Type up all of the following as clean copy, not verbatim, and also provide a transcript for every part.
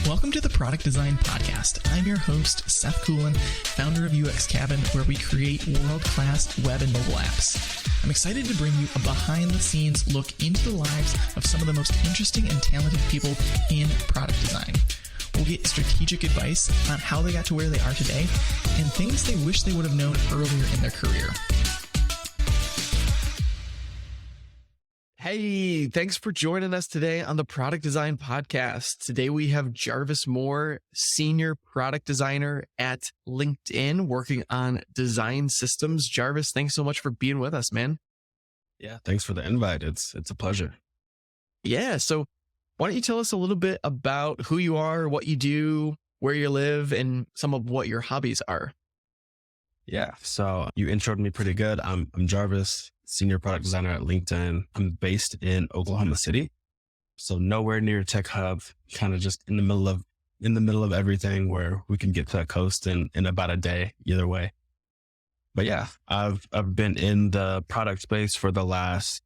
Welcome to the Product Design Podcast. I'm your host, Seth Coolin, founder of UX Cabin, where we create world-class web and mobile apps. I'm excited to bring you a behind-the-scenes look into the lives of some of the most interesting and talented people in product design. We'll get strategic advice on how they got to where they are today and things they wish they would have known earlier in their career. Hey, thanks for joining us today on the Product Design Podcast. Today we have Jarvis Moore, Senior Product Designer at LinkedIn, working on design systems. Jarvis, thanks so much for being with us, man. Yeah, thanks for the invite. It's a pleasure. Yeah, so why don't you tell us a little bit about who you are, what you do, where you live, and some of what your hobbies are? Yeah, so you introed me pretty good. I'm Jarvis, Senior Product Designer at LinkedIn. I'm based in Oklahoma City, so nowhere near Tech Hub, kind of just in the middle of everything, where we can get to the coast in about a day either way. But yeah, I've been in the product space for the last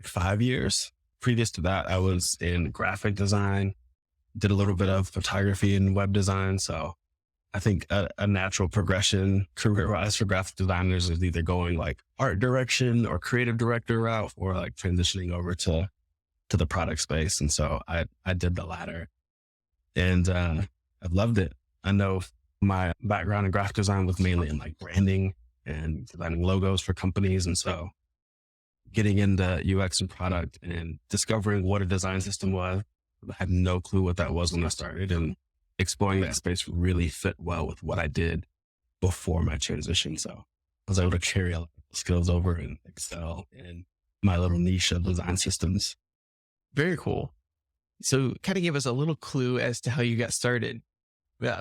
5 years. Previous to that, I was in graphic design, did a little bit of photography and web design. So I think a natural progression career-wise for graphic designers is either going like art direction or creative director route, or like transitioning over to the product space. And so I did the latter, and I've loved it. I know my background in graphic design was mainly in like branding and designing logos for companies. And so getting into UX and product and discovering what a design system was, I had no clue what that was when I started, and exploring that space really fit well with what I did before my transition. So I was able to carry a lot of skills over and excel in my little niche of design systems. Very cool. So kind of give us a little clue as to how you got started,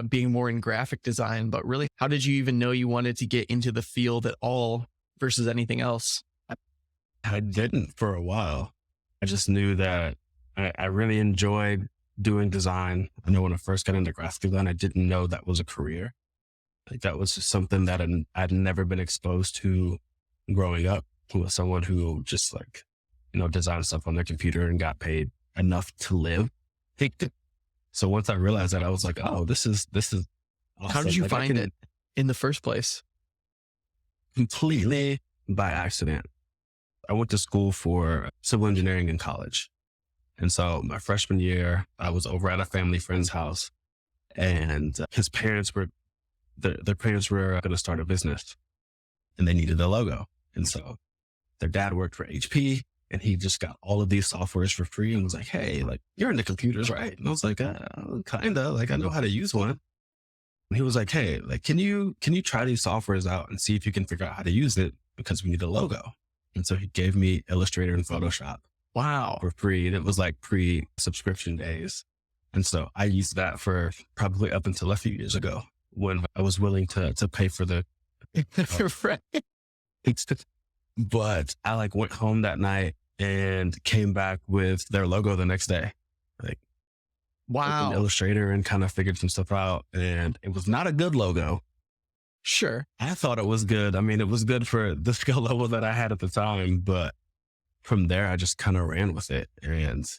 being more in graphic design, but really, how did you even know you wanted to get into the field at all versus anything else? I didn't for a while. I just knew that I really enjoyed doing design. I know when I first got into graphic design, I didn't know that was a career. Like that was just something that I'd never been exposed to growing up, who was someone who just like, designed stuff on their computer and got paid enough to live. So once I realized that, I was like, oh, this is awesome. How did you find it in the first place? Completely by accident. I went to school for civil engineering in college. And so my freshman year, I was over at a family friend's house, and his parents were, their parents were going to start a business, and they needed a logo. And so their dad worked for HP, and he just got all of these softwares for free and was like, hey, like, you're into computers, right? And I was like, kind of, like, I know how to use one. And he was like, hey, like, can you try these softwares out and see if you can figure out how to use it, because we need a logo. And so he gave me Illustrator and Photoshop. Wow. For free. And it was like pre-subscription days. And so I used that for probably up until a few years ago, when I was willing to pay for the right. But I like went home that night and came back with their logo the next day. Like, wow. Opened Illustrator and kind of figured some stuff out, and it was not a good logo. Sure. I thought it was good. I mean, it was good for the skill level that I had at the time, but from there, I just kind of ran with it and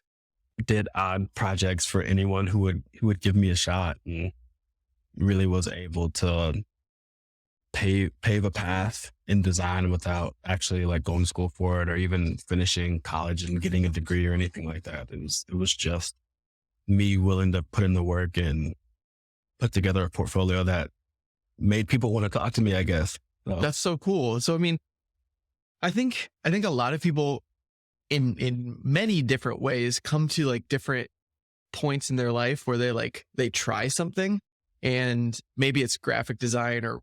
did odd projects for anyone who would give me a shot, and really was able to pave a path in design without actually like going to school for it or even finishing college and getting a degree or anything like that. It was just me willing to put in the work and put together a portfolio that made people want to talk to me, I guess. So. That's so cool. So, I mean, I think a lot of people in many different ways come to like different points in their life where they try something, and maybe it's graphic design or,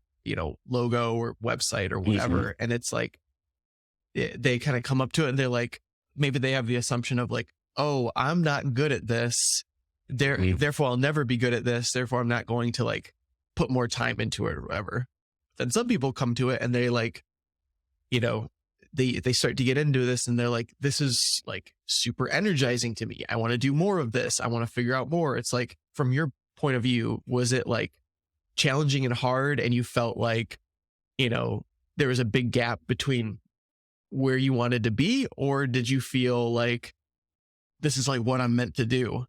logo or website or whatever. Mm-hmm. And it's like, they kind of come up to it and they're like, maybe they have the assumption of like, oh, I'm not good at this. Therefore I'll never be good at this. Therefore I'm not going to like put more time into it or whatever. Then some people come to it and they like, they start to get into this and they're like, this is like super energizing to me. I want to do more of this. I want to figure out more. It's like, from your point of view, was it like challenging and hard, and you felt like, there was a big gap between where you wanted to be, or did you feel like this is like what I'm meant to do?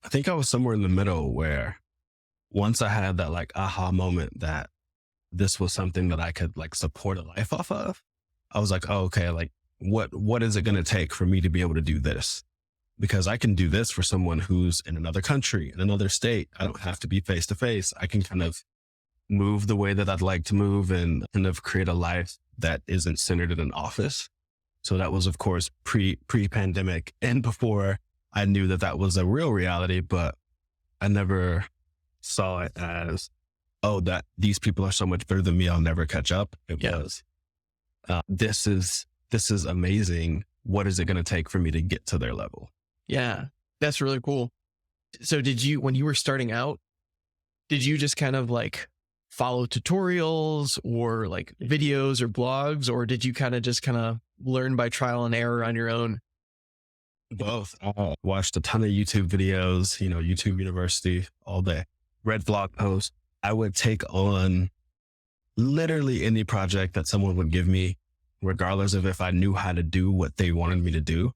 I think I was somewhere in the middle where once I had that like aha moment that this was something that I could like support a life off of, I was like, oh, okay, like what is it going to take for me to be able to do this? Because I can do this for someone who's in another country, in another state. I don't have to be face to face. I can kind of move the way that I'd like to move and kind of create a life that isn't centered in an office. So that was, of course, pre-pandemic and before I knew that that was a real reality, but I never saw it as, oh, that these people are so much better than me, I'll never catch up. It was, this is amazing. What is it going to take for me to get to their level? Yeah, that's really cool. So when you were starting out, did you just kind of like follow tutorials or like videos or blogs, or did you kind of learn by trial and error on your own? Both. I watched a ton of YouTube videos, YouTube University all day, read blog posts. I would take on literally any project that someone would give me, regardless of if I knew how to do what they wanted me to do,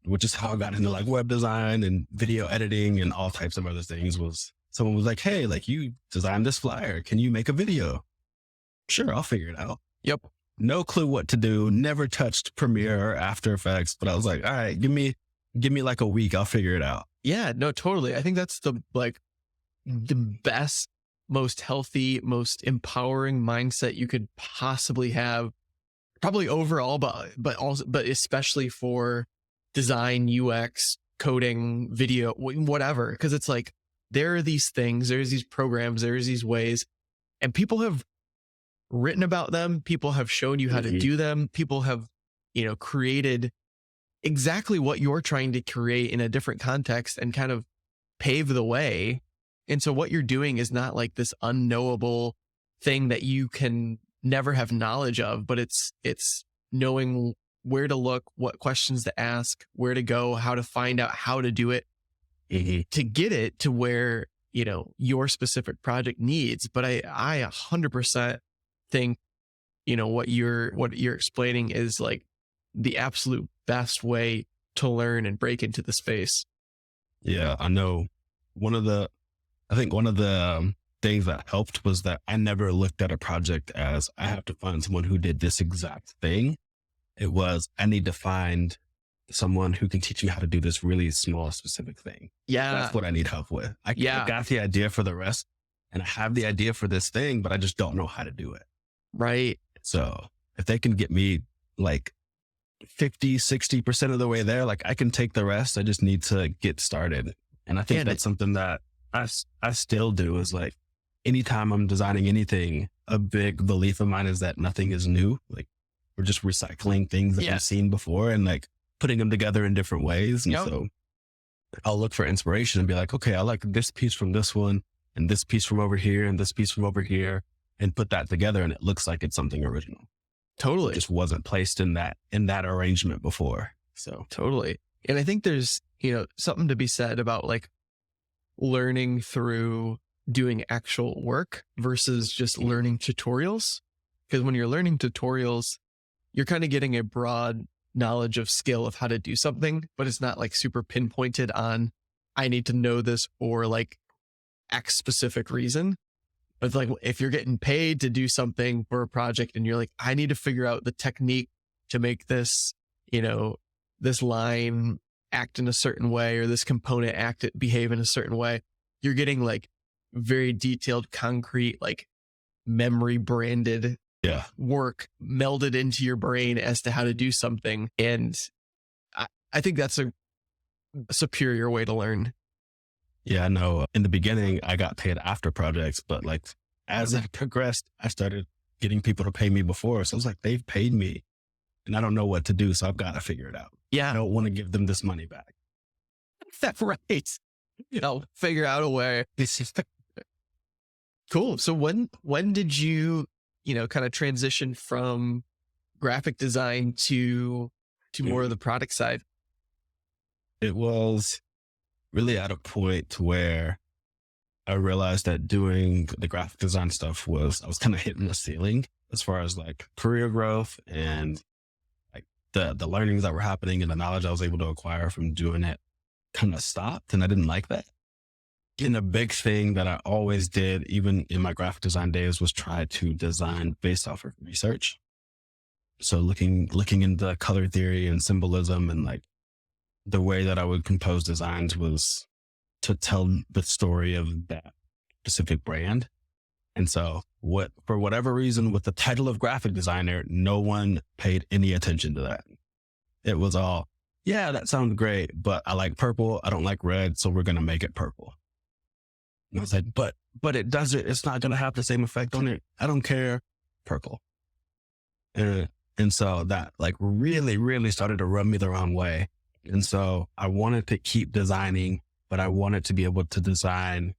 which is how I got into like web design and video editing and all types of other things. Was someone was like, hey, like you designed this flyer. Can you make a video? Sure, I'll figure it out. Yep. No clue what to do. Never touched Premiere or After Effects, but I was like, all right, give me like a week. I'll figure it out. Yeah, no, totally. I think that's the best, most healthy, most empowering mindset you could possibly have, probably overall, but especially for design, UX, coding, video, whatever. Cause it's like, there are these things, there's these programs, there's these ways, and people have written about them. People have shown you how to do them. People have, created exactly what you're trying to create in a different context and kind of pave the way. And so what you're doing is not like this unknowable thing that you can never have knowledge of, but it's knowing where to look, what questions to ask, where to go, how to find out how to do it to get it to where, your specific project needs. But I 100% think, what you're explaining is like the absolute best way to learn and break into the space. Yeah, I know. I think one of the things that helped was that I never looked at a project as I have to find someone who did this exact thing. It was, I need to find someone who can teach me how to do this really small, specific thing. Yeah. That's what I need help with. I got the idea for the rest and I have the idea for this thing, but I just don't know how to do it. Right. So if they can get me like 50, 60% of the way there, like I can take the rest. I just need to get started. And I think that's something that I still do is like, anytime I'm designing anything, a big belief of mine is that nothing is new. Like we're just recycling things that we've seen before and like putting them together in different ways. And so I'll look for inspiration and be like, okay, I like this piece from this one and this piece from over here and this piece from over here, and put that together. And it looks like it's something original. Totally. It just wasn't placed in that arrangement before. So totally. And I think there's, something to be said about like learning through doing actual work versus just learning tutorials. Because when you're learning tutorials, you're kind of getting a broad knowledge of skill of how to do something, but it's not like super pinpointed on, I need to know this for like X specific reason. But it's like, if you're getting paid to do something for a project and you're like, I need to figure out the technique to make this, this line act in a certain way, or this component behave in a certain way, you're getting like very detailed, concrete, like memory branded work melded into your brain as to how to do something. And I think that's a superior way to learn. Yeah, I know. In the beginning, I got paid after projects, but like as I progressed, I started getting people to pay me before. So I was like, they've paid me and I don't know what to do. So I've got to figure it out. Yeah. I don't want to give them this money back. That's right. Figure out a way. Cool. So when did you, kind of transition from graphic design to more of the product side? It was really at a point where I realized that doing the graphic design stuff I was kind of hitting the ceiling as far as like career growth and like the learnings that were happening and the knowledge I was able to acquire from doing it kind of stopped. And I didn't like that. And a big thing that I always did, even in my graphic design days, was try to design based off of research. So looking into color theory and symbolism, and like the way that I would compose designs was to tell the story of that specific brand. And so for whatever reason, with the title of graphic designer, no one paid any attention to that. It was all, yeah, that sounds great, but I like purple. I don't like red. So we're going to make it purple. And I was like, but it's not going to have the same effect on it. I don't care. Purple. And so that like really, really started to rub me the wrong way. And so I wanted to keep designing, but I wanted to be able to design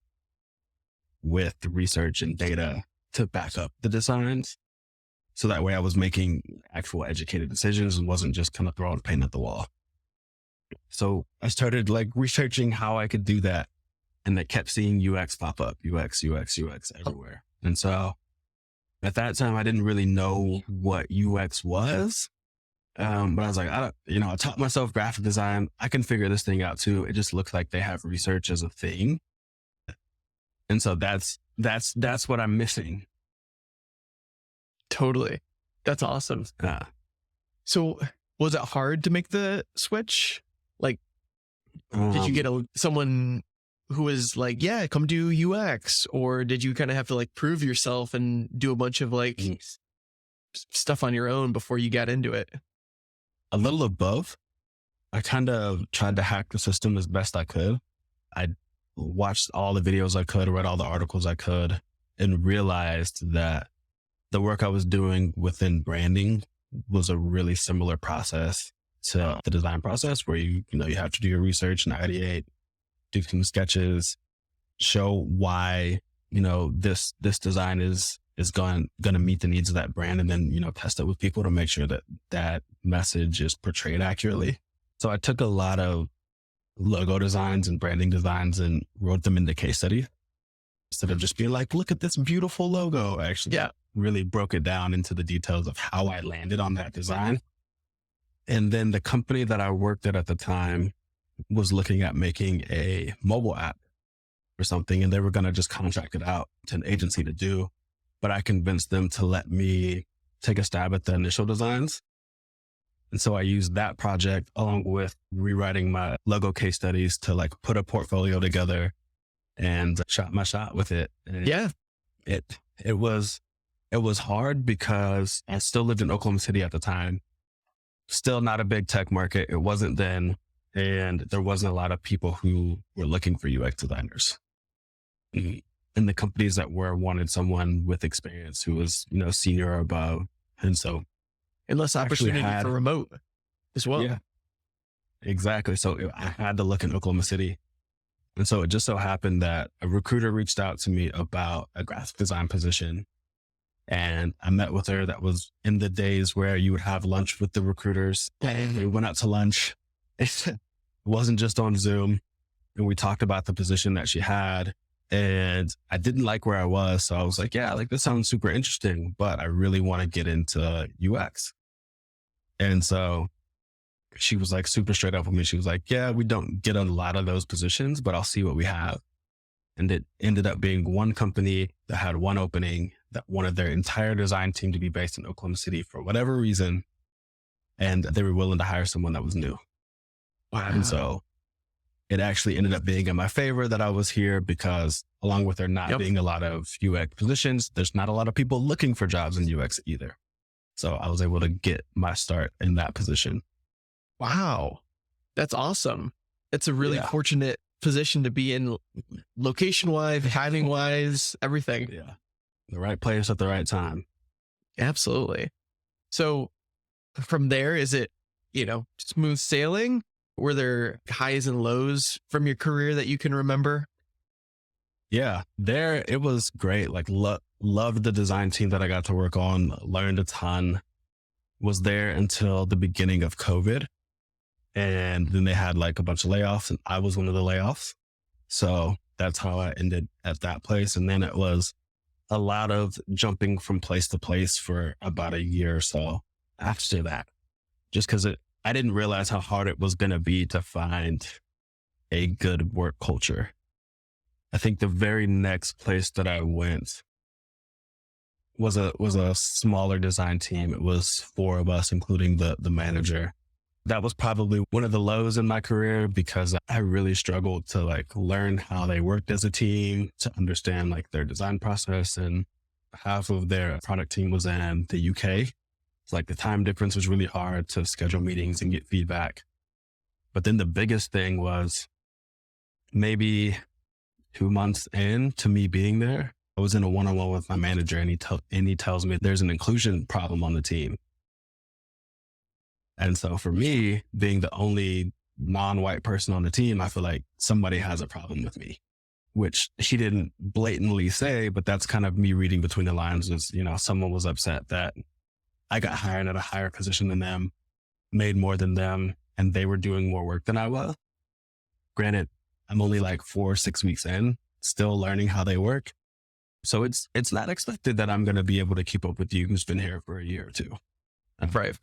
with research and data to back up the designs. So that way I was making actual educated decisions and wasn't just kind of throwing paint at the wall. So I started like researching how I could do that. And I kept seeing UX pop up, UX everywhere. And so at that time, I didn't really know what UX was. But I was like, I taught myself graphic design. I can figure this thing out too. It just looks like they have research as a thing. And so that's what I'm missing. Totally. That's awesome. So was it hard to make the switch? Like, did you get someone who was like, yeah, come do UX? Or did you kind of have to like prove yourself and do a bunch of like stuff on your own before you got into it? A little of both. I kind of tried to hack the system as best I could. I watched all the videos I could, read all the articles I could, and realized that the work I was doing within branding was a really similar process to the design process, where you have to do your research and ideate, do some sketches, show why, this design is going to meet the needs of that brand, and then, test it with people to make sure that that message is portrayed accurately. So I took a lot of logo designs and branding designs and wrote them into case study instead of just being like, look at this beautiful logo. I actually really broke it down into the details of how I landed on that design. And then the company that I worked at the time was looking at making a mobile app or something, and they were going to just contract it out to an agency to do. But I convinced them to let me take a stab at the initial designs. And so I used that project along with rewriting my logo case studies to like put a portfolio together and shot my shot with it. And it was hard because I still lived in Oklahoma City at the time. Still not a big tech market. It wasn't then. And there wasn't a lot of people who were looking for UX designers. And the companies that wanted someone with experience who was, senior or above. And so, and less opportunity for remote as well. Yeah, exactly. So I had to look in Oklahoma City. And so it just so happened that a recruiter reached out to me about a graphic design position. And I met with her. That was in the days where you would have lunch with the recruiters. And we went out to lunch. It wasn't just on Zoom. And we talked about the position that she had. And I didn't like where I was. So I was like, yeah, like this sounds super interesting, but I really want to get into UX. And so she was like super straight up with me. She was like, yeah, we don't get a lot of those positions, but I'll see what we have. And it ended up being one company that had one opening that wanted their entire design team to be based in Oklahoma City for whatever reason. And they were willing to hire someone that was new. Wow. And so it actually ended up being in my favor that I was here, because along with there not being a lot of UX positions, there's not a lot of people looking for jobs in UX either. So I was able to get my start in that position. Wow. That's awesome. It's a really fortunate position to be in, location wise, timing wise, everything. Yeah. The right place at the right time. Absolutely. So from there, is it, smooth sailing? Were there highs and lows from your career that you can remember? Yeah, there, it was great. Like loved the design team that I got to work on, learned a ton, was there until the beginning of COVID. And then they had like a bunch of layoffs, and I was one of the layoffs. So that's how I ended at that place. And then it was a lot of jumping from place to place for about a year or so after that, just because I didn't realize how hard it was going to be to find a good work culture. I think the very next place that I went was a smaller design team. It was four of us, including the manager. That was probably one of the lows in my career because I really struggled to like learn how they worked as a team, to understand like their design process. And half of their product team was in the UK. It's like the time difference was really hard to schedule meetings and get feedback. But then the biggest thing was maybe 2 months in to me being there, I was in a one-on-one with my manager and he tells me there's an inclusion problem on the team. And so for me, being the only non-white person on the team, I feel like somebody has a problem with me, which he didn't blatantly say, but that's kind of me reading between the lines is, someone was upset that I got hired at a higher position than them, made more than them, and they were doing more work than I was. Granted, I'm only like 4 or 6 weeks in, still learning how they work. So it's not expected that I'm going to be able to keep up with you who's been here for a year or two. Right.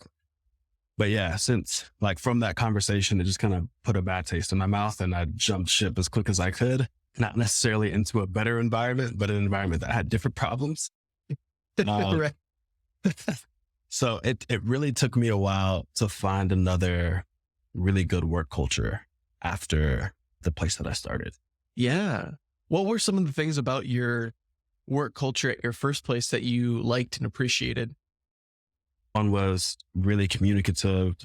But yeah, since like from that conversation, it just kind of put a bad taste in my mouth and I jumped ship as quick as I could, not necessarily into a better environment, but an environment that had different problems. Right. So it really took me a while to find another really good work culture after the place that I started. Yeah. What were some of the things about your work culture at your first place that you liked and appreciated? One was really communicative.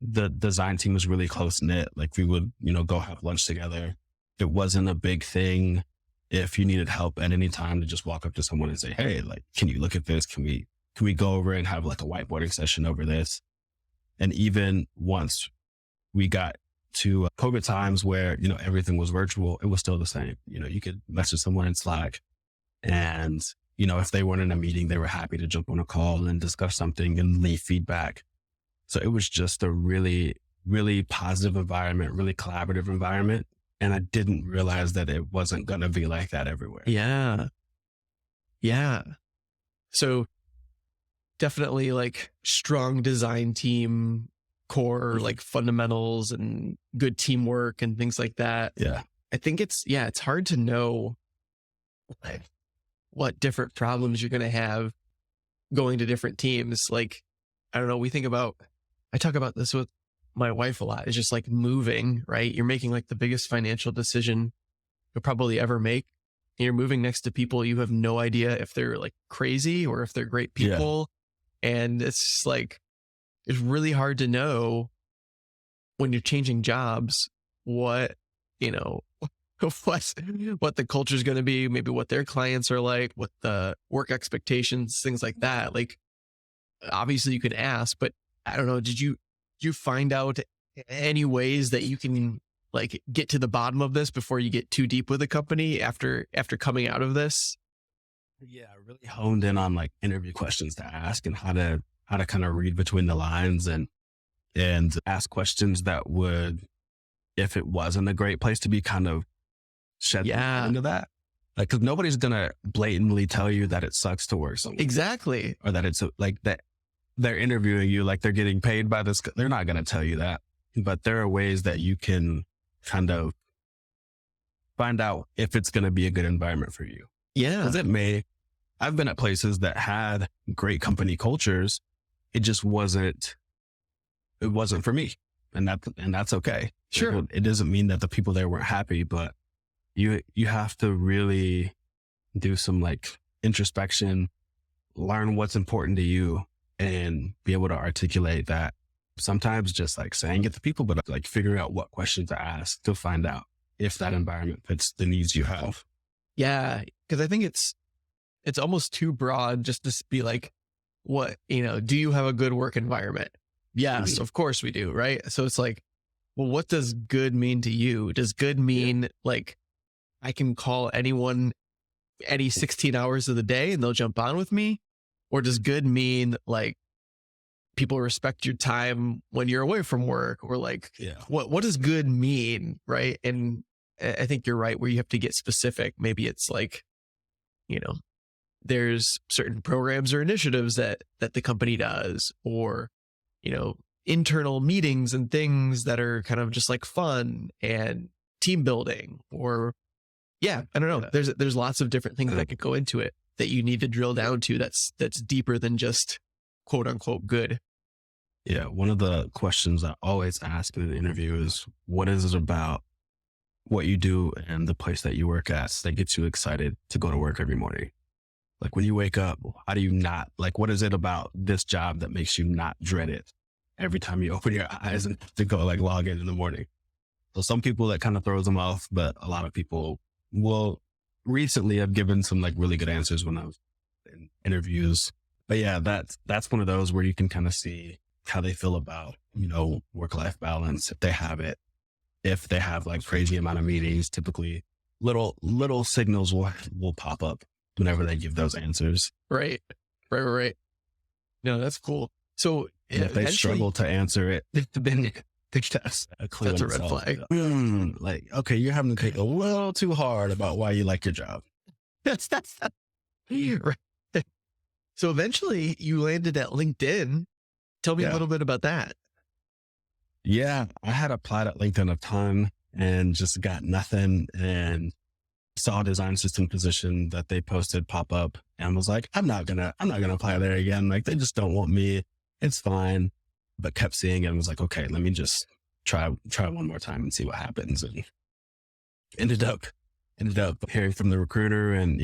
The design team was really close knit. Like we would, go have lunch together. It wasn't a big thing if you needed help at any time to just walk up to someone and say, hey, like, can you look at this? Can we go over and have like a whiteboarding session over this? And even once we got to COVID times where, everything was virtual, it was still the same. You could message someone in Slack and, if they weren't in a meeting, they were happy to jump on a call and discuss something and leave feedback. So it was just a really, really positive environment, really collaborative environment. And I didn't realize that it wasn't going to be like that everywhere. Yeah. Yeah. So definitely like strong design team core, like fundamentals and good teamwork and things like that. Yeah. I think it's hard to know like what different problems you're going to have going to different teams. Like, I don't know, I talk about this with my wife a lot. It's just like moving, right? You're making like the biggest financial decision you'll probably ever make. And you're moving next to people you have no idea if they're like crazy or if they're great people. Yeah. And it's just like, it's really hard to know when you're changing jobs, what the culture is going to be, maybe what their clients are like, what the work expectations, things like that. Like, obviously you can ask, but I don't know. Did you find out any ways that you can like get to the bottom of this before you get too deep with the company after coming out of this? Yeah, I really honed in on like interview questions to ask and how to kind of read between the lines and ask questions that would, if it wasn't a great place to be, kind of shed into that. Like, cause nobody's going to blatantly tell you that it sucks to work somewhere. Exactly. Or that it's like that they're interviewing you, like they're getting paid by this. They're not going to tell you that, but there are ways that you can kind of find out if it's going to be a good environment for you. Yeah. Cause I've been at places that had great company cultures. It just wasn't for me. And that's okay. Sure. It doesn't mean that the people there weren't happy, but you have to really do some like introspection, learn what's important to you and be able to articulate that. Sometimes just like saying it to people, but like figuring out what questions to ask to find out if that environment fits the needs you have. Yeah. Cause I think it's almost too broad just to be like, do you have a good work environment? Yes, of course we do. Right. So it's like, well, what does good mean to you? Does good mean like I can call anyone any 16 hours of the day and they'll jump on with me? Or does good mean like people respect your time when you're away from work? Or like, what does good mean? Right. And I think you're right where you have to get specific. Maybe it's like, there's certain programs or initiatives that the company does, or, internal meetings and things that are kind of just like fun and team building, or Yeah, I don't know. Yeah. There's lots of different things Uh, that could go into it that you need to drill down to. That's deeper than just quote unquote good. yeah. One of the questions I always ask in an interview is, what is it about what you do and the place that you work at that gets you excited to go to work every morning? Like when you wake up, how do you not, like, what is it about this job that makes you not dread it every time you open your eyes and to go like log in the morning? So some people that kind of throws them off, but a lot of people will recently have given some like really good answers when I was in interviews. But yeah, that's one of those where you can kind of see how they feel about, work-life balance, if they have it. If they have like crazy amount of meetings, typically little signals will pop up whenever they give those answers. Right. Right. No, that's cool. So And if they eventually, struggle to answer it, then that's a clue that's in a red itself. flag. Like, okay, you're having to think a little too hard about why you like your job. That's right. So eventually you landed at LinkedIn. Tell me a Yeah. little bit about that. Yeah, I had applied at LinkedIn a ton and just got nothing, and saw a design system position that they posted pop up and was like, I'm not gonna apply there again. Like they just don't want me. It's fine. But kept seeing it and was like, okay, let me just try one more time and see what happens. And ended up hearing from the recruiter and,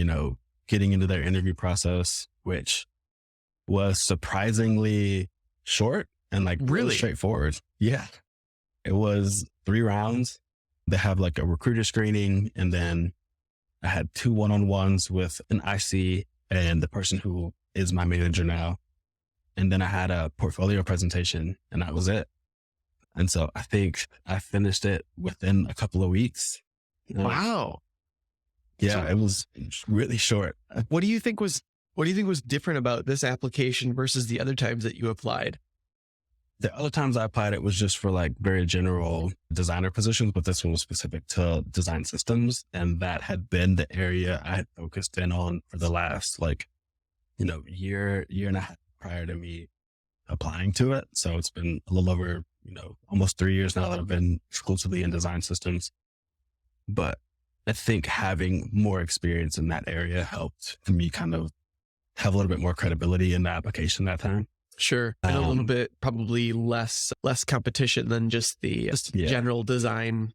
getting into their interview process, which was surprisingly short and like really Really? straightforward. Yeah. It was 3 rounds. They have like a recruiter screening, and then I had 2 one-on-ones with an IC and the person who is my manager now. And then I had a portfolio presentation, and that was it. And so I think I finished it within a couple of weeks. Wow. Yeah, So- it was really short. What do you think was different about this application versus the other times that you applied? The other times I applied, it was just for like very general designer positions, but this one was specific to design systems. And that had been the area I had focused in on for the last year and a half prior to me applying to it. So it's been a little over, almost 3 years now that I've been exclusively in design systems. But I think having more experience in that area helped me kind of have a little bit more credibility in the application that time. Sure. And a little bit probably less competition than just the Yeah. general design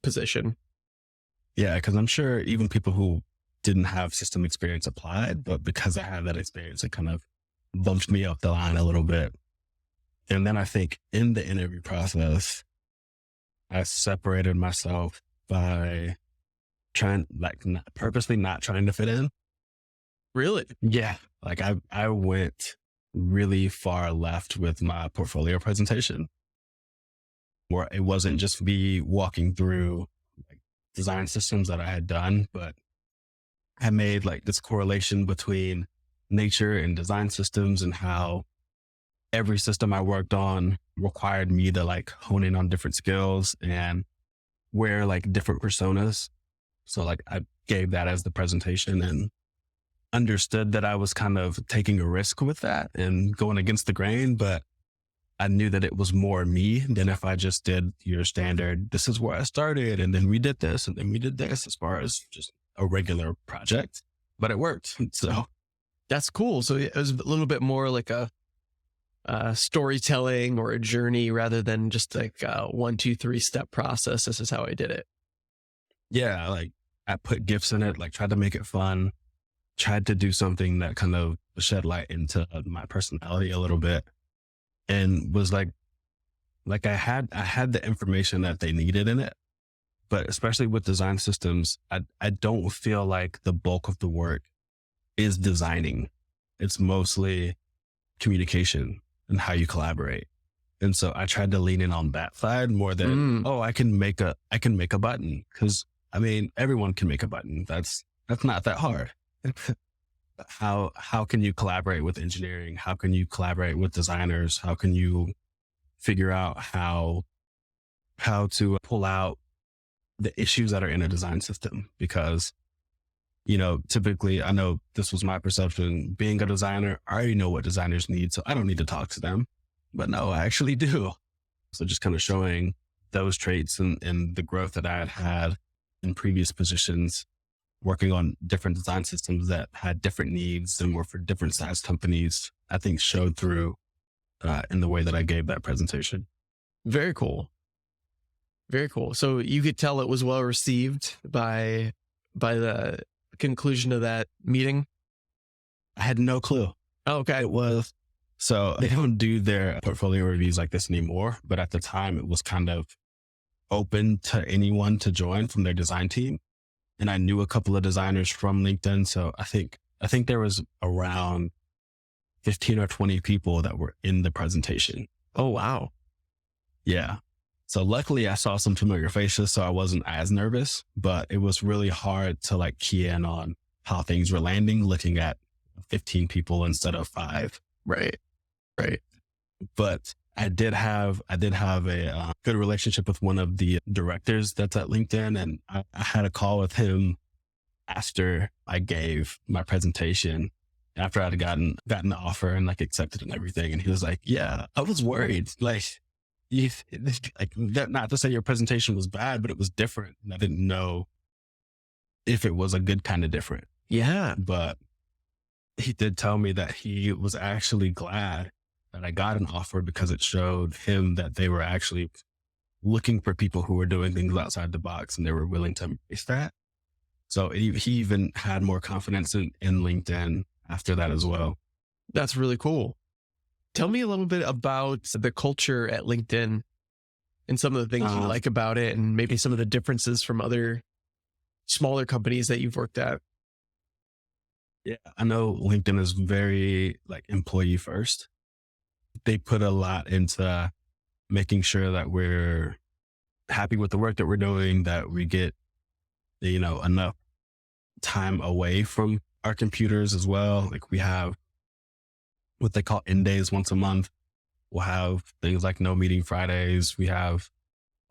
position. Yeah, because I'm sure even people who didn't have system experience applied, but because I had that experience, it kind of bumped me up the line a little bit. And then I think in the interview process, I separated myself by purposely not trying to fit in. Really? Yeah. Like I went really far left with my portfolio presentation, where it wasn't just me walking through like design systems that I had done, but I made like this correlation between nature and design systems and how every system I worked on required me to like hone in on different skills and wear like different personas. So like I gave that as the presentation and understood that I was kind of taking a risk with that and going against the grain, but I knew that it was more me than if I just did your standard, this is where I started, and then we did this, and then we did this, as far as just a regular project. But it worked. So That's cool. So it was a little bit more like a storytelling or a journey rather than just like a 1, 2, 3 step process. This is how I did it. yeah, like I put gifts in it, like tried to make it fun, tried to do something that kind of shed light into my personality a little bit, and was like I had the information that they needed in it. But especially with design systems, I don't feel like the bulk of the work is designing. It's mostly communication and how you collaborate. And so I tried to lean in on that side more than, I can make a button. Cause I mean, everyone can make a button. That's not that hard. How can you collaborate with engineering? How can you collaborate with designers? How can you figure out how to pull out the issues that are in a design system? Because, typically I know this was my perception being a designer. I already know what designers need, so I don't need to talk to them, but no, I actually do. So just kind of showing those traits and the growth that I had in previous positions, working on different design systems that had different needs and were for different size companies, I think showed through in the way that I gave that presentation. Very cool. Very cool. So you could tell it was well received by the conclusion of that meeting. I had no clue. Oh, okay. It was so they don't do their portfolio reviews like this anymore, but at the time it was kind of open to anyone to join from their design team. And I knew a couple of designers from LinkedIn. So I think there was around 15 or 20 people that were in the presentation. Oh, wow. Yeah. So luckily I saw some familiar faces, so I wasn't as nervous, but it was really hard to like key in on how things were landing, looking at 15 people instead of 5. Right. Right. But I did have a good relationship with one of the directors that's at LinkedIn, and I had a call with him after I gave my presentation, after I'd gotten the offer and like accepted and everything. And he was like, "Yeah, I was worried. Like, not to say your presentation was bad, but it was different. And I didn't know if it was a good kind of different." Yeah. But he did tell me that he was actually glad that I got an offer because it showed him that they were actually looking for people who were doing things outside the box and they were willing to embrace that. So he even had more confidence in LinkedIn after that as well. That's really cool. Tell me a little bit about the culture at LinkedIn and some of the things you like about it, and maybe some of the differences from other smaller companies that you've worked at. Yeah, I know LinkedIn is very like employee first. They put a lot into making sure that we're happy with the work that we're doing, that we get, enough time away from our computers as well. Like we have what they call end days once a month. We'll have things like no meeting Fridays. We have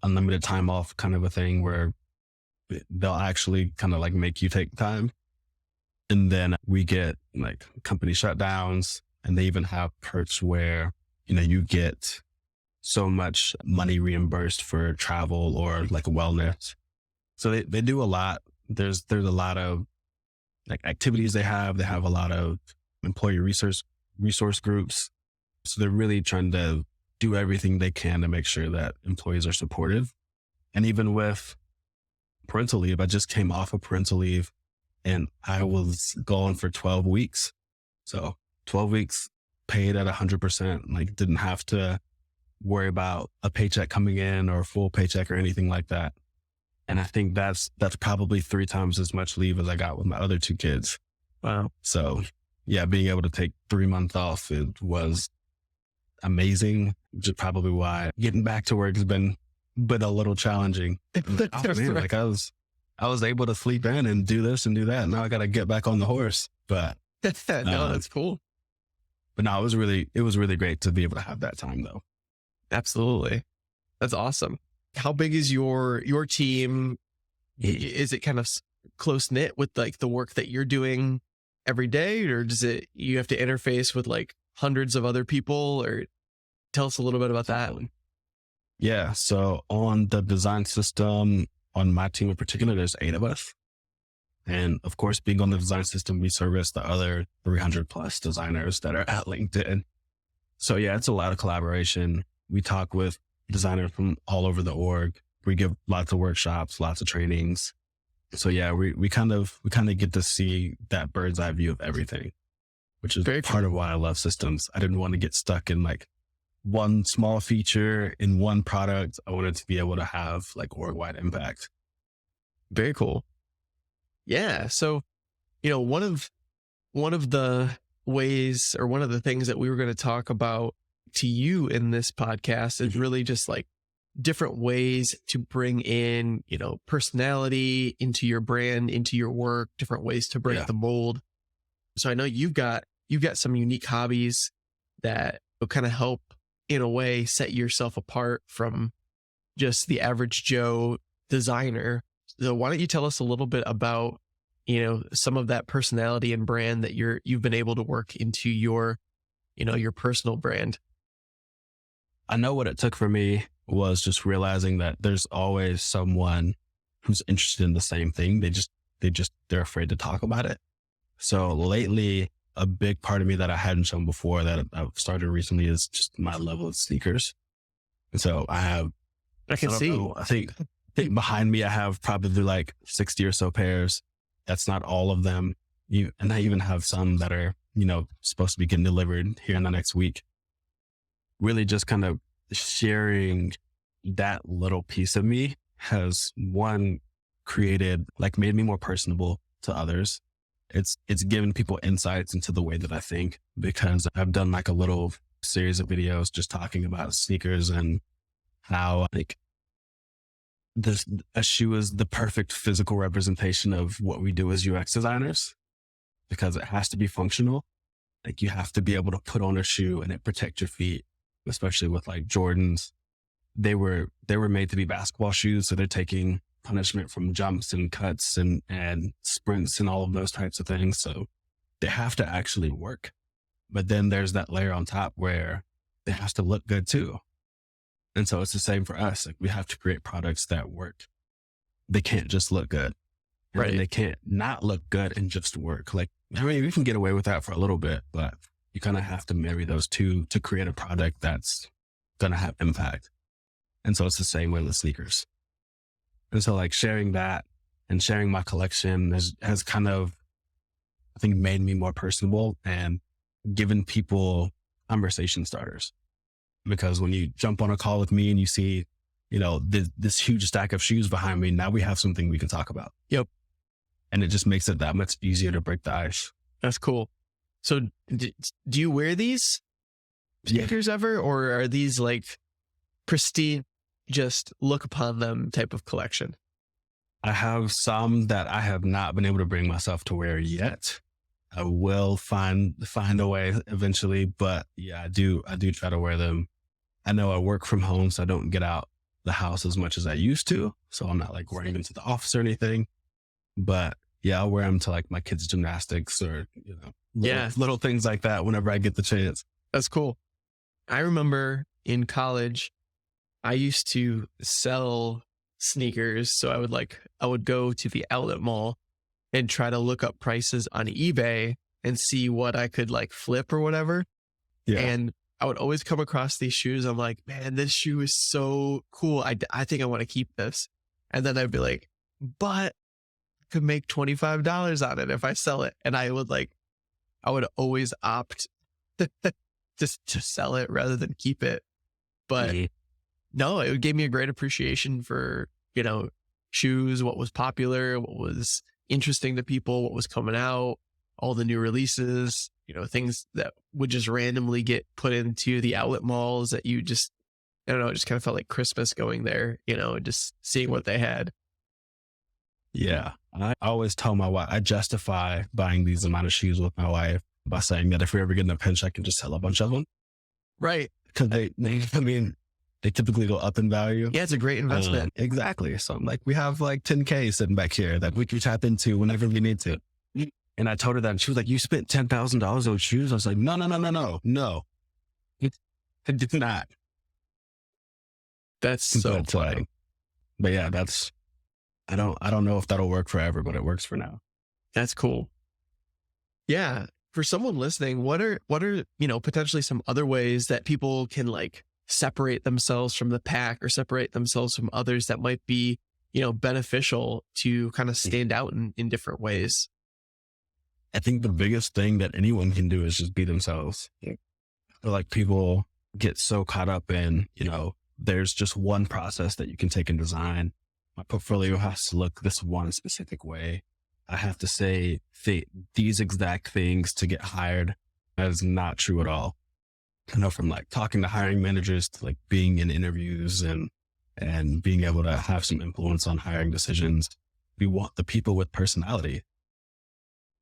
unlimited time off kind of a thing where they'll actually kind of like make you take time. And then we get like company shutdowns, and they even have perks where, you get so much money reimbursed for travel or like wellness. So they do a lot. There's a lot of like activities they have. They have a lot of employee resource groups. So they're really trying to do everything they can to make sure that employees are supported. And even with parental leave, I just came off of parental leave and I was gone for 12 weeks. So 12 weeks paid at 100%, like didn't have to worry about a paycheck coming in or a full paycheck or anything like that. And I think that's probably 3 times as much leave as I got with my other 2 kids. Wow. So yeah, being able to take 3 months off, it was amazing, which is probably why getting back to work has been a little challenging. Oh, man, like I was able to sleep in and do this and do that. Now I got to get back on the horse. But no, that's cool. But no, it was really great to be able to have that time though. Absolutely. That's awesome. How big is your team? Is it kind of close knit with like the work that you're doing every day, or you have to interface with like hundreds of other people? Or tell us a little bit about that. Yeah. So on the design system, on my team in particular, there's 8 of us. And of course, being on the design system, we service the other 300 plus designers that are at LinkedIn. So yeah, it's a lot of collaboration. We talk with designers from all over the org. We give lots of workshops, lots of trainings. So yeah, we kind of get to see that bird's eye view of everything, which is Very part cool. of why I love systems. I didn't want to get stuck in like one small feature in one product. I wanted to be able to have like org-wide impact. Very cool. Yeah. So, one of the ways, or one of the things that we were going to talk about to you in this podcast is really just like different ways to bring in, personality into your brand, into your work, different ways to break the mold. So I know you've got some unique hobbies that will kind of help in a way set yourself apart from just the average Joe designer. So why don't you tell us a little bit about, some of that personality and brand that you've been able to work into your personal brand? I know what it took for me was just realizing that there's always someone who's interested in the same thing. They're afraid to talk about it. So lately, a big part of me that I hadn't shown before that I've started recently is just my level of sneakers. And so I can see. I think behind me, I have probably like 60 or so pairs. That's not all of them. And I even have some that are, supposed to be getting delivered here in the next week. Really just kind of sharing that little piece of me has made me more personable to others. It's given people insights into the way that I think, because I've done like a little series of videos just talking about sneakers and how a shoe is the perfect physical representation of what we do as UX designers, because it has to be functional. Like you have to be able to put on a shoe and it protect your feet, especially with like Jordans. They were made to be basketball shoes. So they're taking punishment from jumps and cuts and sprints and all of those types of things. So they have to actually work. But then there's that layer on top where it has to look good too. And so it's the same for us. Like we have to create products that work. They can't just look good. Right. And they can't not look good and just work. Like, I mean, we can get away with that for a little bit, but you kind of have to marry those two to create a product that's going to have impact. And so it's the same way with sneakers. And so like sharing that and sharing my collection has kind of, I think, made me more personable and given people conversation starters. Because when you jump on a call with me and you see, this huge stack of shoes behind me, now we have something we can talk about. Yep. And it just makes it that much easier to break the ice. That's cool. So do you wear these sneakers ever, or are these like pristine, just look upon them type of collection? I have some that I have not been able to bring myself to wear yet. I will find a way eventually, but yeah, I do try to wear them. I know I work from home, so I don't get out the house as much as I used to. So I'm not like wearing them to the office or anything, but yeah, I'll wear them to like my kids' gymnastics or, little things like that whenever I get the chance. That's cool. I remember in college, I used to sell sneakers. So I would go to the outlet mall and try to look up prices on eBay and see what I could like flip or whatever. Yeah. And I would always come across these shoes. I'm like, man, this shoe is so cool. I think I want to keep this. And then I'd be like, but I could make $25 on it if I sell it. And I would always opt just to sell it rather than keep it. But no, it gave me a great appreciation for, shoes, what was popular, what was interesting to people, what was coming out, all the new releases, things that would just randomly get put into the outlet malls that you just, I don't know, it just kind of felt like Christmas going there, just seeing what they had. Yeah. I always tell my wife, I justify buying these amount of shoes with my wife by saying that if we ever get in a pinch, I can just sell a bunch of them. Right. Because they typically go up in value. Yeah, it's a great investment. Exactly. So I'm like, we have like 10K sitting back here that we can tap into whenever we need to. And I told her that, and she was like, you spent $10,000 on shoes? I was like, no. I did not. That's so funny. But yeah, I don't know if that'll work forever, but it works for now. That's cool. Yeah. For someone listening, what are, potentially some other ways that people can like separate themselves from the pack or separate themselves from others that might be, beneficial to kind of stand out in different ways? I think the biggest thing that anyone can do is just be themselves. I feel like people get so caught up in, there's just one process that you can take in design. My portfolio has to look this one specific way. I have to say these exact things to get hired. That is not true at all. I know from like talking to hiring managers to like being in interviews and being able to have some influence on hiring decisions. We want the people with personality,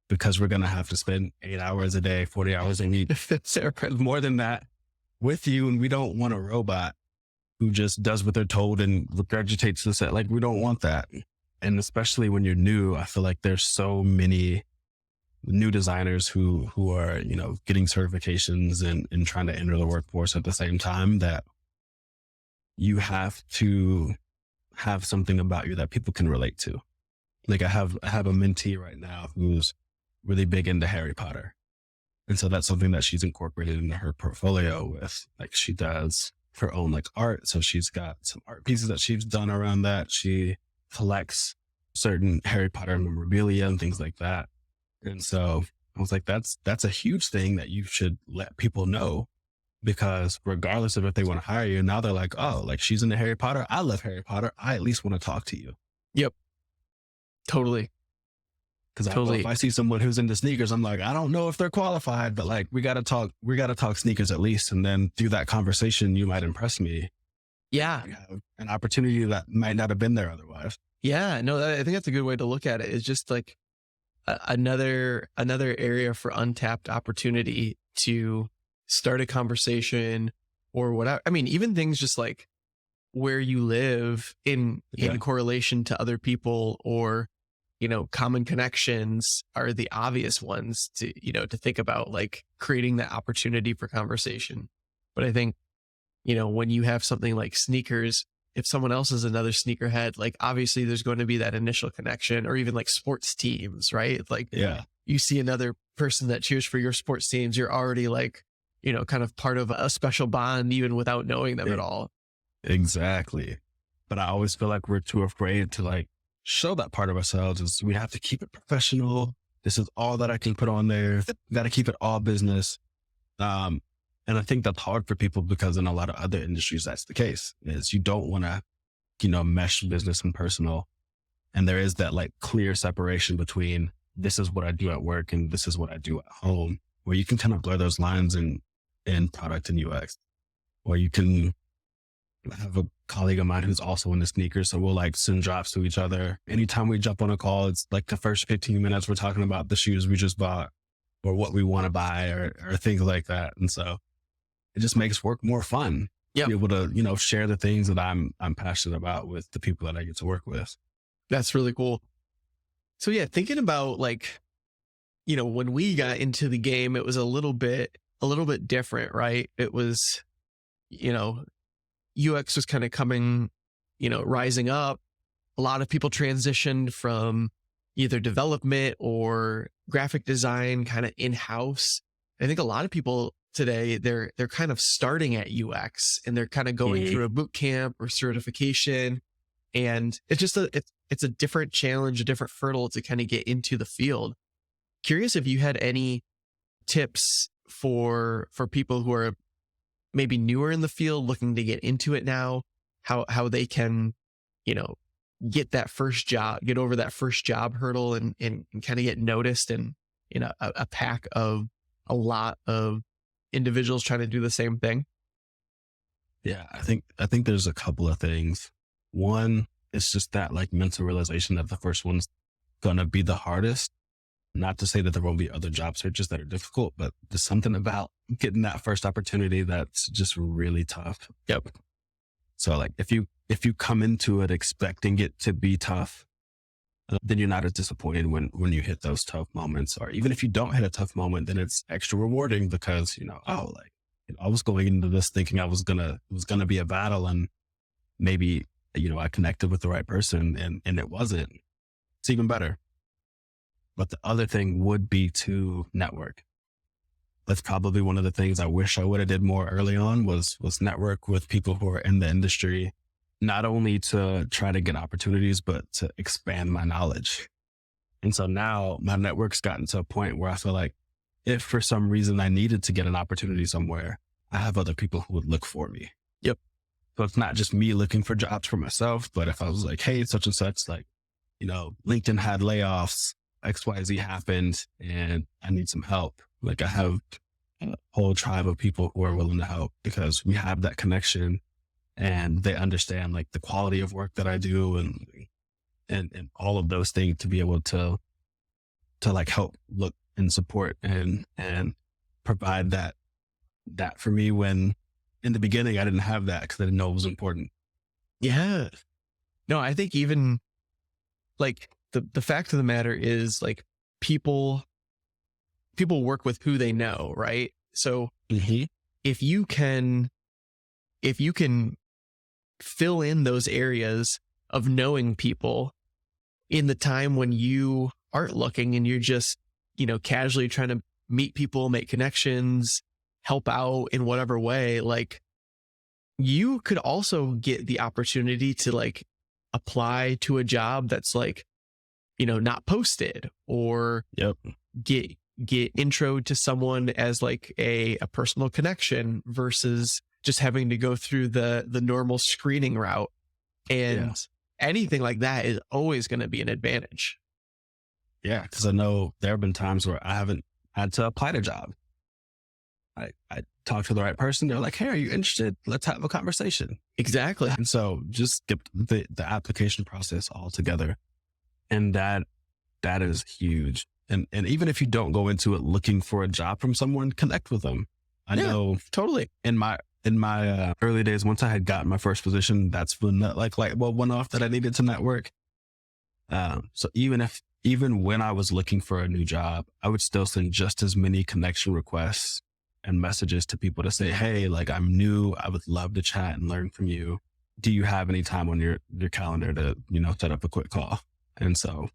because we're going to have to spend 8 hours a day, 40 hours a week, more than that with you. And we don't want a robot who just does what they're told and regurgitates the set. Like, we don't want that. And especially when you're new, I feel like there's so many new designers who are, getting certifications and trying to enter the workforce at the same time, that you have to have something about you that people can relate to. Like I have a mentee right now who's really big into Harry Potter. And so that's something that she's incorporated into her portfolio with, like she does her own like art. So she's got some art pieces that she's done around that. She collects certain Harry Potter memorabilia and things like that. And so I was like, that's a huge thing that you should let people know, because regardless of if they want to hire you, now they're like, oh, like she's into Harry Potter. I love Harry Potter. I at least want to talk to you. Yep. Totally. Cause Totally. if I see someone who's into sneakers, I'm like, I don't know if they're qualified, but like, we got to talk sneakers at least. And then through that conversation, you might impress me. Yeah. You have an opportunity that might not have been there otherwise. Yeah. No, I think that's a good way to look at it. It's just like another area for untapped opportunity to start a conversation or whatever. I mean, even things just like where you live in correlation to other people, or common connections are the obvious ones to think about, like creating that opportunity for conversation. But I think, when you have something like sneakers, if someone else is another sneakerhead, like obviously there's going to be that initial connection, or even like sports teams, right? Like, you see another person that cheers for your sports teams, you're already like, kind of part of a special bond, even without knowing them at all. Exactly. But I always feel like we're too afraid to like show that part of ourselves. Is we have to keep it professional. This is all that I can put on there. Got to keep it all business. And I think that's hard for people, because in a lot of other industries, that's the case, is you don't want to, mesh business and personal. And there is that like clear separation between this is what I do at work and this is what I do at home, where you can kind of blur those lines in product and UX. Or you can have a colleague of mine who's also into sneakers. So we'll like send drops to each other. Anytime we jump on a call, it's like the first 15 minutes, we're talking about the shoes we just bought or what we want to buy or things like that. And so it just makes work more fun. Yep. Be able to, share the things that I'm passionate about with the people that I get to work with. That's really cool. So yeah, thinking about like, when we got into the game, it was a little bit different, right? It was, UX was kind of coming, rising up. A lot of people transitioned from either development or graphic design kind of in-house. I think a lot of people today, they're kind of starting at UX and they're kind of going through a boot camp or certification. And it's just it's a different challenge, a different hurdle to kind of get into the field. Curious if you had any tips for people who are maybe newer in the field, looking to get into it now, how they can, get over that first job hurdle and kind of get noticed and a pack of a lot of individuals trying to do the same thing. Yeah, I think there's a couple of things. One, it's just that like mental realization that the first one's gonna be the hardest. Not to say that there won't be other job searches that are difficult, but there's something about getting that first opportunity that's just really tough. Yep. So like if you come into it expecting it to be tough, then you're not as disappointed when you hit those tough moments. Or even if you don't hit a tough moment, then it's extra rewarding because, I was going into this thinking it was gonna be a battle, and maybe, I connected with the right person and it wasn't. It's even better. But the other thing would be to network. That's probably one of the things I wish I would have did more early on was network with people who are in the industry, not only to try to get opportunities, but to expand my knowledge. And so now my network's gotten to a point where I feel like if for some reason I needed to get an opportunity somewhere, I have other people who would look for me. Yep. So it's not just me looking for jobs for myself, but if I was like, hey, such and such, like, LinkedIn had layoffs, XYZ happened and I need some help. Like I have a whole tribe of people who are willing to help because we have that connection and they understand like the quality of work that I do and all of those things to be able to like help look and support and provide that for me when in the beginning I didn't have that because I didn't know it was important. Yeah. No, I think even like the fact of the matter is like people work with who they know, right? So if you can fill in those areas of knowing people in the time when you aren't looking and you're just, casually trying to meet people, make connections, help out in whatever way, like you could also get the opportunity to like apply to a job that's like, not posted, or Yep. get intro to someone as like a personal connection versus just having to go through the normal screening route. And Yeah. anything like that is always going to be an advantage. Yeah. Because I know there have been times where I haven't had to apply to a job. I talked to the right person. They're like, hey, are you interested? Let's have a conversation. Exactly. And so just skip the application process altogether. And that is huge. And even if you don't go into it looking for a job from someone, connect with them. I know Totally. in my early days, once I had gotten my first position, that's when went off that I needed to network. So even when I was looking for a new job, I would still send just as many connection requests and messages to people to say, hey, like I'm new. I would love to chat and learn from you. Do you have any time on your calendar to, set up a quick call? And so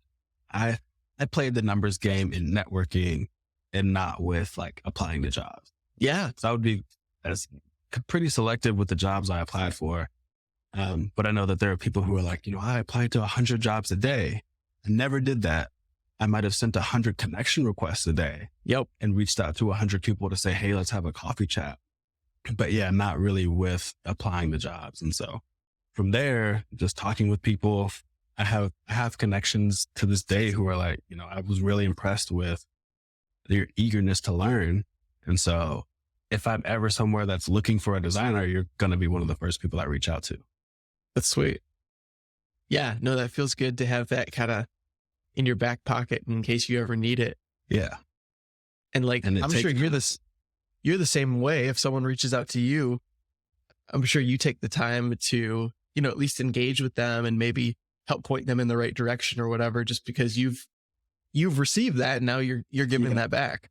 I played the numbers game in networking and not with like applying to jobs. Yeah. So I would be pretty selective with the jobs I applied for. But I know that there are people who are like, I applied to 100 jobs a day. I never did that. I might have sent 100 connection requests a day. Yep. And reached out to 100 people to say, hey, let's have a coffee chat. But yeah, not really with applying the jobs. And so from there, just talking with people, I have connections to this day who are like, I was really impressed with their eagerness to learn. And so if I'm ever somewhere that's looking for a designer, you're going to be one of the first people I reach out to. That's sweet. Yeah. No, that feels good to have that kind of in your back pocket in case you ever need it. Yeah. And like, I'm sure you're the same way. If someone reaches out to you, I'm sure you take the time to, at least engage with them and maybe help point them in the right direction or whatever, just because you've received that and now you're giving that back.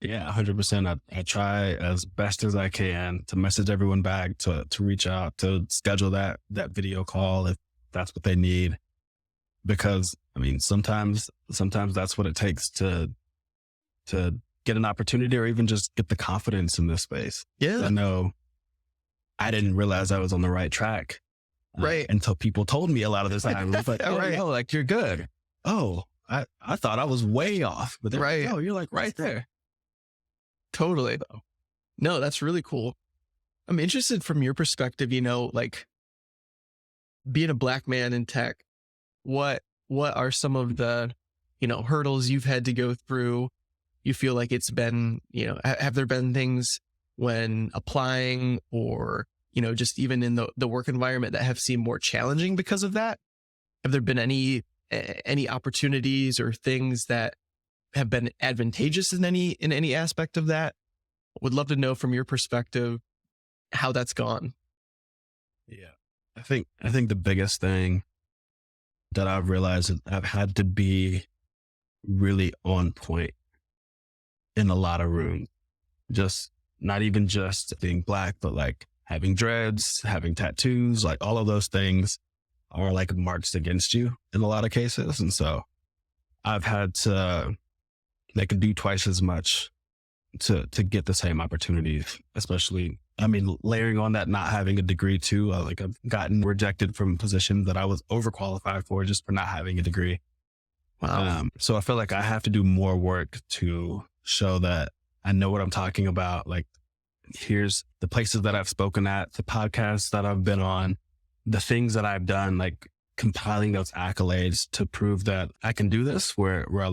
Yeah, 100%. I try as best as I can to message everyone back, to reach out, to schedule that video call if that's what they need. Because I mean, sometimes that's what it takes to get an opportunity or even just get the confidence in this space. Yeah. I know I didn't realize I was on the right track. Right. Until people told me a lot of the time. It's like, like you're good. Oh, I thought I was way off. But right. Like, you're like right there. Totally. So. No, that's really cool. I'm interested from your perspective, like being a Black man in tech, what are some of the, hurdles you've had to go through? You feel like it's been, have there been things when applying or, just even in the work environment that have seemed more challenging because of that? Have there been any opportunities or things that have been advantageous in any aspect of that? Would love to know from your perspective how that's gone. Yeah. I think the biggest thing that I've realized is I've had to be really on point in a lot of rooms. Just not even just being Black, but like having dreads, having tattoos, like all of those things are like marks against you in a lot of cases. And so I've had to do twice as much to get the same opportunities, especially, I mean, layering on that, not having a degree too. I've gotten rejected from positions that I was overqualified for just for not having a degree. Wow. So I feel like I have to do more work to show that I know what I'm talking about. Like, here's the places that I've spoken at, the podcasts that I've been on, the things that I've done, like compiling those accolades to prove that I can do this, where in a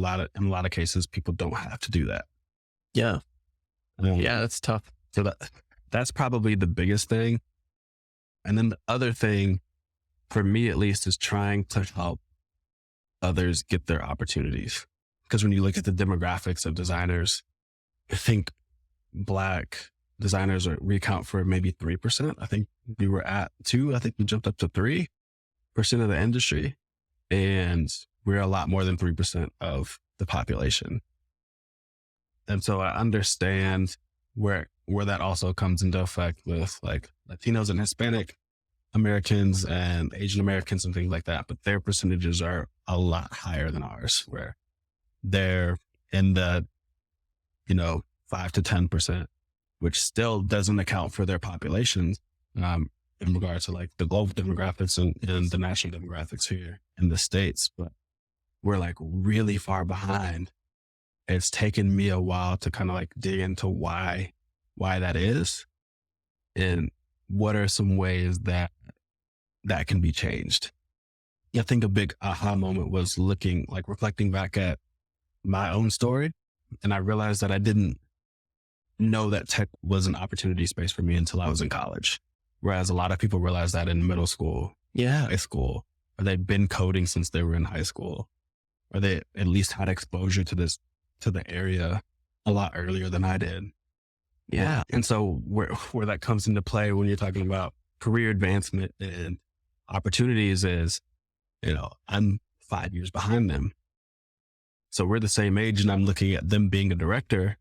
lot of cases, people don't have to do that. Yeah. Yeah, that's tough. So that's probably the biggest thing. And then the other thing, for me at least, is trying to help others get their opportunities. Because when you look at the demographics of designers, I think Black designers recount for maybe 3%. I think we were at 2. I think we jumped up to 3% of the industry. And we're a lot more than 3% of the population. And so I understand where that also comes into effect with like Latinos and Hispanic Americans and Asian Americans and things like that, but their percentages are a lot higher than ours, where they're in the, 5 to 10%, which still doesn't account for their populations, in regards to like the global demographics and the national demographics here in the States. But we're like really far behind. It's taken me a while to kind of like dig into why that is, and what are some ways that can be changed. I think a big aha moment was reflecting back at my own story. And I realized that I didn't know that tech was an opportunity space for me until I was in college. Whereas a lot of people realize that in middle school, Yeah. high school, or they've been coding since they were in high school, or they at least had exposure to the area a lot earlier than I did. Yeah. And so where that comes into play when you're talking about career advancement and opportunities is, I'm 5 years behind them. So we're the same age and I'm looking at them being a director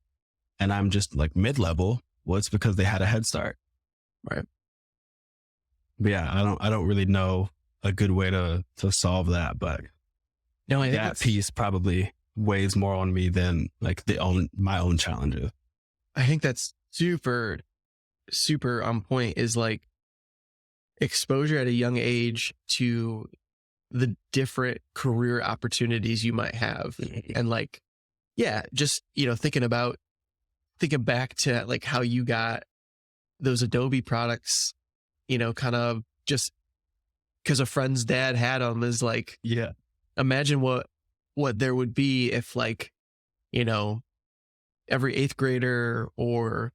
and I'm just like mid-level. Well, it's because they had a head start. Right. But yeah, I don't really know a good way to solve that, but No, I think that piece probably weighs more on me than like my own challenges. I think that's super, super on point, is like exposure at a young age to the different career opportunities you might have. And like, yeah, just, thinking back to like how you got those Adobe products, kind of just because a friend's dad had them, is like, Yeah. imagine what there would be if like, every eighth grader, or,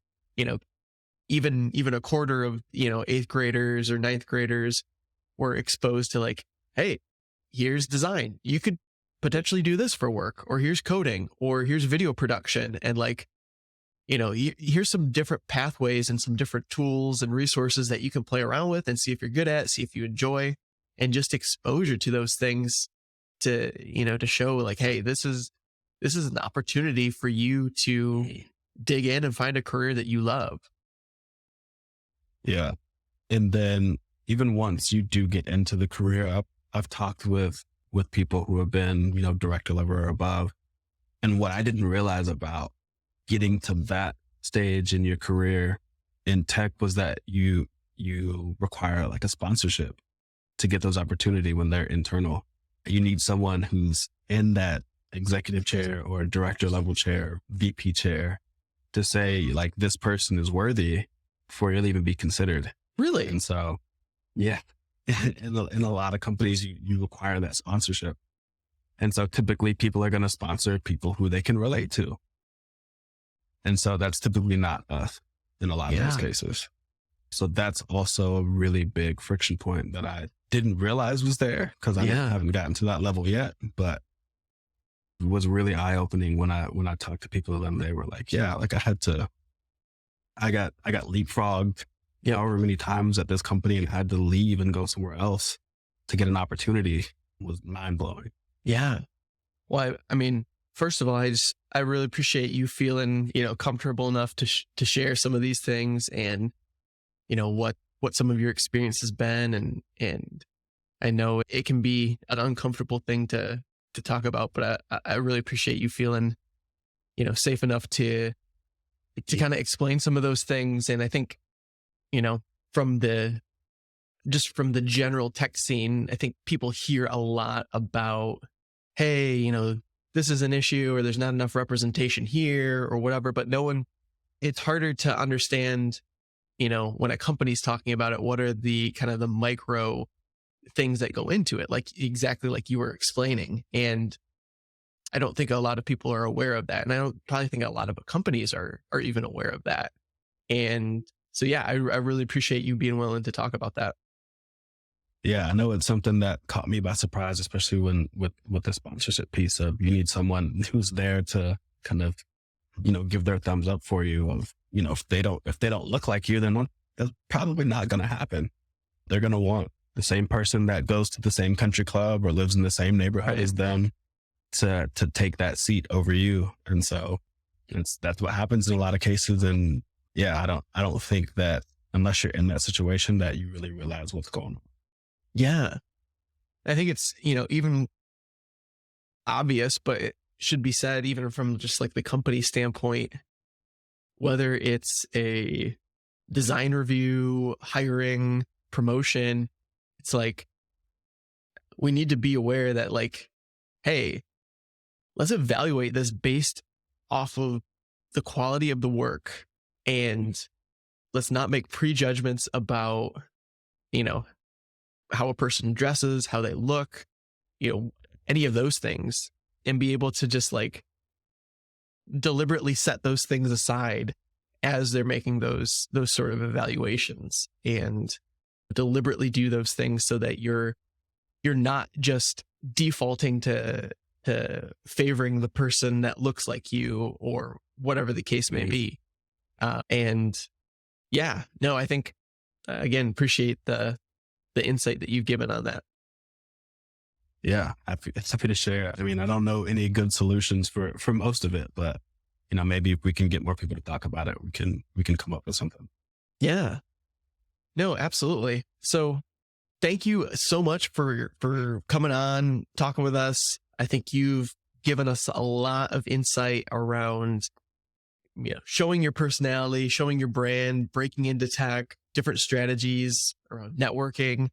even a quarter of, eighth graders or ninth graders were exposed to like, hey, here's design. You could potentially do this for work, or here's coding, or here's video production. And like, here's some different pathways and some different tools and resources that you can play around with and see if you're good at, see if you enjoy, and just exposure to those things to, to show like, hey, this is an opportunity for you to dig in and find a career that you love. Yeah. And then even once you do get into the career, I've talked with people who have been, director level or above. And what I didn't realize about getting to that stage in your career in tech was that you require like a sponsorship to get those opportunity when they're internal. You need someone who's in that executive chair or director level chair, VP chair, to say like, this person is worthy before you'll even be considered. Really? And so, yeah, in a lot of companies, you require that sponsorship. And so typically people are going to sponsor people who they can relate to. And so that's typically not us in a lot of those cases. So that's also a really big friction point that I didn't realize was there, because I haven't gotten to that level yet. But it was really eye opening when I talked to people and they were like, yeah, like I got leapfrogged however many times at this company and had to leave and go somewhere else to get an opportunity. It was mind blowing. Yeah. Well, I mean, first of all, I really appreciate you feeling, comfortable enough to share some of these things, and, what some of your experience has been. And I know it can be an uncomfortable thing to talk about, but I really appreciate you feeling, safe enough to kind of explain some of those things. And I think, from the general tech scene, I think people hear a lot about, hey, this is an issue, or there's not enough representation here, or whatever, but it's harder to understand, when a company's talking about it, what are the kind of the micro things that go into it, like exactly like you were explaining. And I don't think a lot of people are aware of that. And I don't probably think a lot of companies are even aware of that. And so, yeah, I really appreciate you being willing to talk about that. Yeah, I know it's something that caught me by surprise, especially when with the sponsorship piece of, you need someone who's there to kind of, give their thumbs up for you. Of, if they don't look like you, then that's probably not going to happen. They're going to want the same person that goes to the same country club or lives in the same neighborhood as them to take that seat over you. And so that's what happens in a lot of cases. And yeah, I don't think that unless you're in that situation that you really realize what's going on. Yeah. I think it's, even obvious, but it should be said even from just like the company standpoint, whether it's a design review, hiring, promotion, it's like we need to be aware that like, hey, let's evaluate this based off of the quality of the work, and let's not make prejudgments about, how a person dresses, how they look, any of those things, and be able to just like deliberately set those things aside as they're making those sort of evaluations, and deliberately do those things so that you're not just defaulting to favoring the person that looks like you or whatever the case may be. And yeah, no, I think again, appreciate the insight that you've given on that. Yeah, happy to share. I mean, I don't know any good solutions for most of it, but maybe if we can get more people to talk about it, we can come up with something. Yeah, no, absolutely. So thank you so much for coming on, talking with us. I think you've given us a lot of insight around, showing your personality, showing your brand, breaking into tech, different strategies around networking.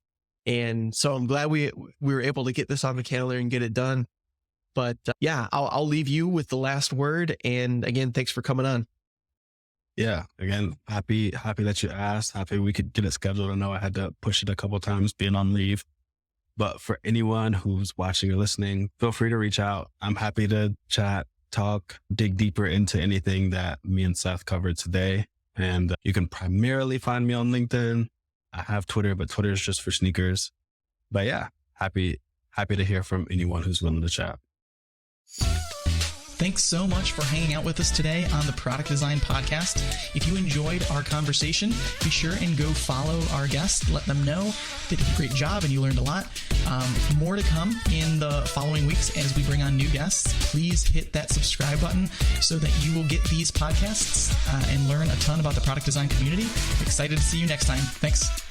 And so I'm glad we were able to get this on the calendar and get it done. But yeah, I'll leave you with the last word. And again, thanks for coming on. Yeah, again, happy that you asked. Happy we could get it scheduled. I know I had to push it a couple of times being on leave. But for anyone who's watching or listening, feel free to reach out. I'm happy to chat, talk, dig deeper into anything that me and Seth covered today. And you can primarily find me on LinkedIn. I have Twitter, but Twitter is just for sneakers. But yeah, happy to hear from anyone who's willing to chat. Thanks so much for hanging out with us today on the Product Design Podcast. If you enjoyed our conversation, be sure and go follow our guests. Let them know they did a great job and you learned a lot. More to come in the following weeks as we bring on new guests. Please hit that subscribe button so that you will get these podcasts and learn a ton about the product design community. Excited to see you next time. Thanks.